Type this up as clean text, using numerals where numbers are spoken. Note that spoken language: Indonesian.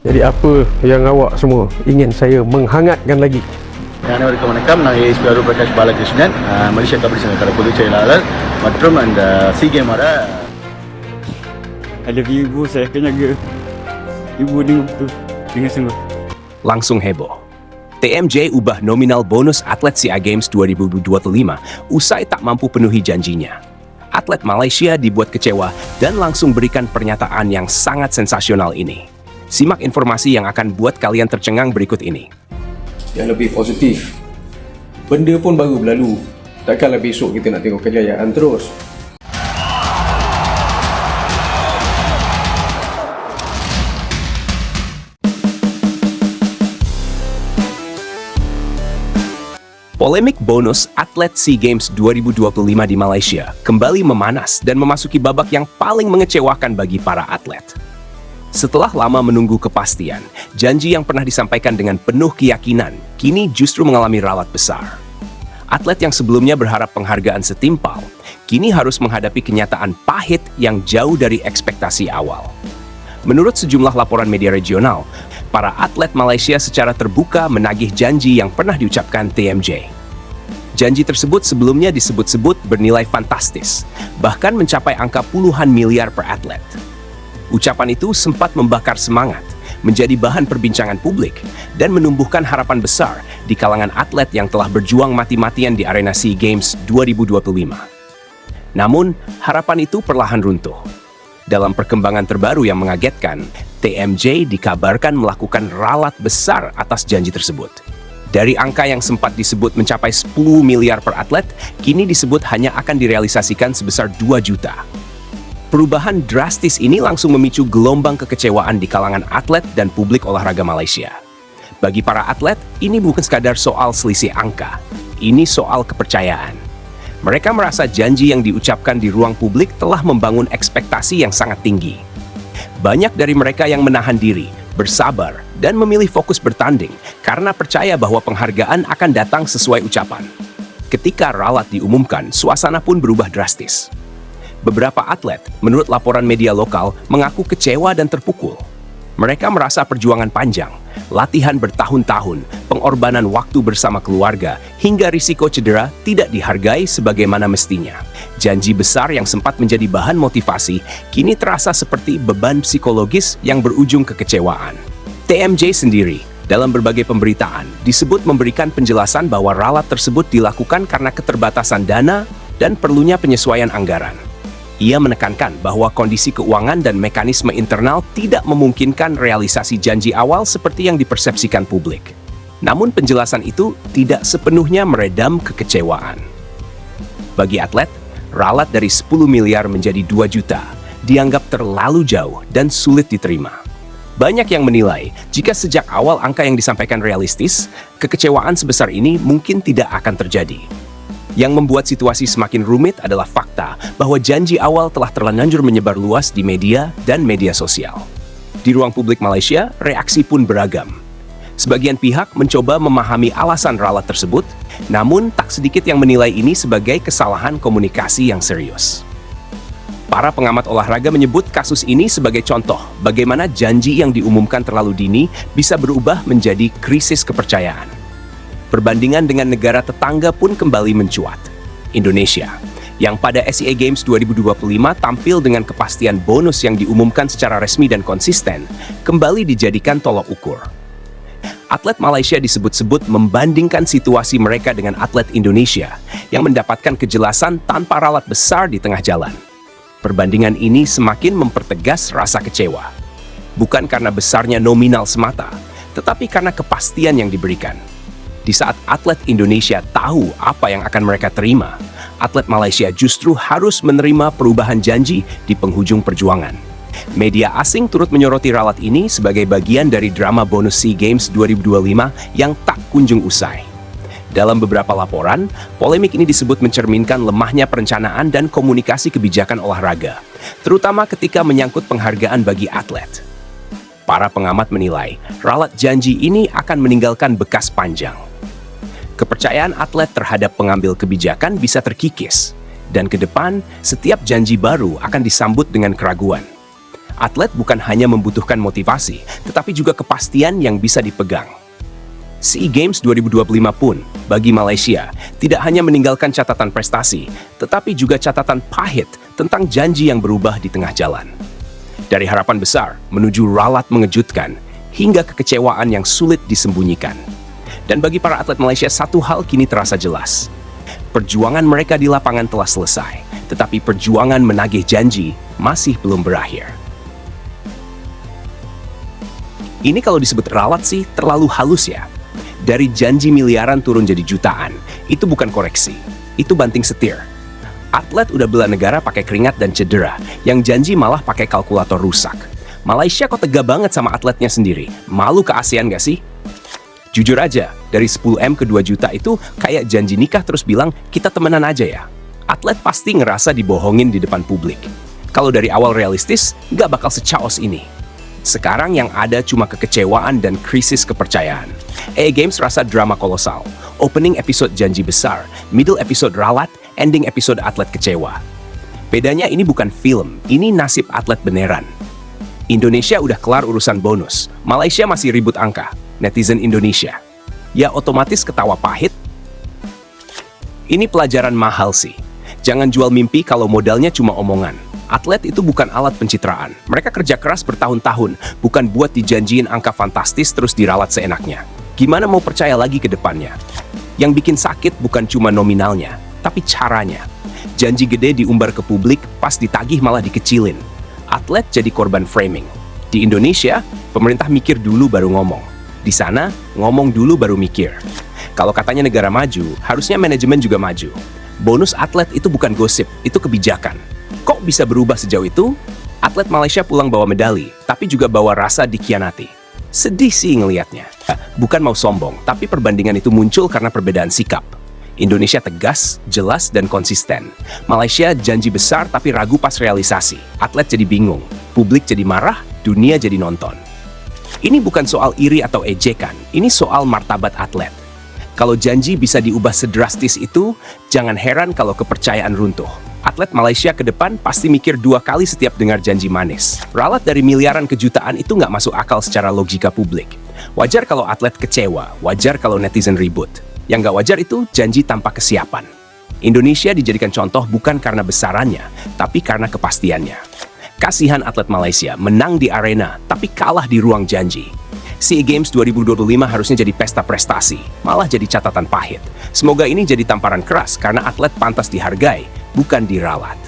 Jadi apa yang awak semua ingin saya menghangatkan lagi? அனைவருக்கும் வணக்கம். நான் ஏஎஸ்பி அருள் பிரகாஷ் பாலகிருஷ்ணன், மலேசியா கபடி சங்கத்தோட பொதுச் செயலாளர் மற்றும் அந்த சீகேமோட I love you ibu, saya akan jaga ibu dengan sungguh. Langsung heboh. TMJ ubah nominal bonus atlet SEA Games 2025 usai tak mampu penuhi janjinya. Atlet Malaysia dibuat kecewa dan langsung berikan pernyataan yang sangat sensasional ini. Simak informasi yang akan buat kalian tercengang berikut ini. Yang lebih positif. Benda pun baru berlalu. Takkanlah besok kita nak tengok kejayaan terus. Polemik bonus atlet SEA Games 2025 di Malaysia kembali memanas dan memasuki babak yang paling mengecewakan bagi para atlet. Setelah lama menunggu kepastian, janji yang pernah disampaikan dengan penuh keyakinan kini justru mengalami ralat besar. Atlet yang sebelumnya berharap penghargaan setimpal, kini harus menghadapi kenyataan pahit yang jauh dari ekspektasi awal. Menurut sejumlah laporan media regional, para atlet Malaysia secara terbuka menagih janji yang pernah diucapkan TMJ. Janji tersebut sebelumnya disebut-sebut bernilai fantastis, bahkan mencapai angka puluhan miliar per atlet. Ucapan itu sempat membakar semangat, menjadi bahan perbincangan publik, dan menumbuhkan harapan besar di kalangan atlet yang telah berjuang mati-matian di arena SEA Games 2025. Namun, harapan itu perlahan runtuh. Dalam perkembangan terbaru yang mengagetkan, TMJ dikabarkan melakukan ralat besar atas janji tersebut. Dari angka yang sempat disebut mencapai 10 miliar per atlet, kini disebut hanya akan direalisasikan sebesar 2 juta. Perubahan drastis ini langsung memicu gelombang kekecewaan di kalangan atlet dan publik olahraga Malaysia. Bagi para atlet, ini bukan sekadar soal selisih angka, ini soal kepercayaan. Mereka merasa janji yang diucapkan di ruang publik telah membangun ekspektasi yang sangat tinggi. Banyak dari mereka yang menahan diri, bersabar, dan memilih fokus bertanding karena percaya bahwa penghargaan akan datang sesuai ucapan. Ketika ralat diumumkan, suasana pun berubah drastis. Beberapa atlet, menurut laporan media lokal, mengaku kecewa dan terpukul. Mereka merasa perjuangan panjang, latihan bertahun-tahun, pengorbanan waktu bersama keluarga, hingga risiko cedera tidak dihargai sebagaimana mestinya. Janji besar yang sempat menjadi bahan motivasi, kini terasa seperti beban psikologis yang berujung kekecewaan. TMJ sendiri, dalam berbagai pemberitaan, disebut memberikan penjelasan bahwa ralat tersebut dilakukan karena keterbatasan dana dan perlunya penyesuaian anggaran. Ia menekankan bahwa kondisi keuangan dan mekanisme internal tidak memungkinkan realisasi janji awal seperti yang dipersepsikan publik. Namun penjelasan itu tidak sepenuhnya meredam kekecewaan. Bagi atlet, ralat dari 10 miliar menjadi 2 juta dianggap terlalu jauh dan sulit diterima. Banyak yang menilai, jika sejak awal angka yang disampaikan realistis, kekecewaan sebesar ini mungkin tidak akan terjadi. Yang membuat situasi semakin rumit adalah fakta bahwa janji awal telah terlanjur menyebar luas di media dan media sosial. Di ruang publik Malaysia, reaksi pun beragam. Sebagian pihak mencoba memahami alasan ralat tersebut, namun tak sedikit yang menilai ini sebagai kesalahan komunikasi yang serius. Para pengamat olahraga menyebut kasus ini sebagai contoh bagaimana janji yang diumumkan terlalu dini bisa berubah menjadi krisis kepercayaan. Perbandingan dengan negara tetangga pun kembali mencuat. Indonesia, yang pada SEA Games 2025 tampil dengan kepastian bonus yang diumumkan secara resmi dan konsisten, kembali dijadikan tolok ukur. Atlet Malaysia disebut-sebut membandingkan situasi mereka dengan atlet Indonesia yang mendapatkan kejelasan tanpa ralat besar di tengah jalan. Perbandingan ini semakin mempertegas rasa kecewa. Bukan karena besarnya nominal semata, tetapi karena kepastian yang diberikan. Di saat atlet Indonesia tahu apa yang akan mereka terima, atlet Malaysia justru harus menerima perubahan janji di penghujung perjuangan. Media asing turut menyoroti ralat ini sebagai bagian dari drama bonus SEA Games 2025 yang tak kunjung usai. Dalam beberapa laporan, polemik ini disebut mencerminkan lemahnya perencanaan dan komunikasi kebijakan olahraga, terutama ketika menyangkut penghargaan bagi atlet. Para pengamat menilai, ralat janji ini akan meninggalkan bekas panjang. Kepercayaan atlet terhadap pengambil kebijakan bisa terkikis, dan ke depan setiap janji baru akan disambut dengan keraguan. Atlet bukan hanya membutuhkan motivasi, tetapi juga kepastian yang bisa dipegang. SEA Games 2025 pun, bagi Malaysia, tidak hanya meninggalkan catatan prestasi, tetapi juga catatan pahit tentang janji yang berubah di tengah jalan. Dari harapan besar menuju ralat mengejutkan, hingga kekecewaan yang sulit disembunyikan. Dan bagi para atlet Malaysia, satu hal kini terasa jelas. Perjuangan mereka di lapangan telah selesai, tetapi perjuangan menagih janji masih belum berakhir. Ini kalau disebut ralat sih terlalu halus ya. Dari janji miliaran turun jadi jutaan, itu bukan koreksi, itu banting setir. Atlet udah bela negara pakai keringat dan cedera, yang janji malah pakai kalkulator rusak. Malaysia kok tega banget sama atletnya sendiri, malu ke ASEAN gak sih? Jujur aja, dari 10M ke 2 juta itu kayak janji nikah terus bilang kita temenan aja ya. Atlet pasti ngerasa dibohongin di depan publik. Kalau dari awal realistis, nggak bakal secaos ini. Sekarang yang ada cuma kekecewaan dan krisis kepercayaan. EA Games rasa drama kolosal. Opening episode janji besar, middle episode ralat, ending episode atlet kecewa. Bedanya ini bukan film, ini nasib atlet beneran. Indonesia udah kelar urusan bonus, Malaysia masih ribut angka. Netizen Indonesia, ya otomatis ketawa pahit. Ini pelajaran mahal sih. Jangan jual mimpi kalau modalnya cuma omongan. Atlet itu bukan alat pencitraan. Mereka kerja keras bertahun-tahun, bukan buat dijanjiin angka fantastis terus diralat seenaknya. Gimana mau percaya lagi ke depannya? Yang bikin sakit bukan cuma nominalnya, tapi caranya. Janji gede diumbar ke publik, pas ditagih malah dikecilin. Atlet jadi korban framing. Di Indonesia, pemerintah mikir dulu baru ngomong. Di sana, ngomong dulu baru mikir. Kalau katanya negara maju, harusnya manajemen juga maju. Bonus atlet itu bukan gosip, itu kebijakan. Kok bisa berubah sejauh itu? Atlet Malaysia pulang bawa medali, tapi juga bawa rasa dikhianati. Sedih sih ngelihatnya. Bukan mau sombong, tapi perbandingan itu muncul karena perbedaan sikap. Indonesia tegas, jelas, dan konsisten. Malaysia janji besar tapi ragu pas realisasi. Atlet jadi bingung, publik jadi marah, dunia jadi nonton. Ini bukan soal iri atau ejekan, ini soal martabat atlet. Kalau janji bisa diubah sedrastis itu, jangan heran kalau kepercayaan runtuh. Atlet Malaysia ke depan pasti mikir 2 kali setiap dengar janji manis. Ralat dari miliaran ke jutaan itu nggak masuk akal secara logika publik. Wajar kalau atlet kecewa, wajar kalau netizen ribut. Yang nggak wajar itu janji tanpa kesiapan. Indonesia dijadikan contoh bukan karena besarannya, tapi karena kepastiannya. Kasihan atlet Malaysia menang di arena, tapi kalah di ruang janji. SEA Games 2025 harusnya jadi pesta prestasi, malah jadi catatan pahit. Semoga ini jadi tamparan keras karena atlet pantas dihargai, bukan diralat.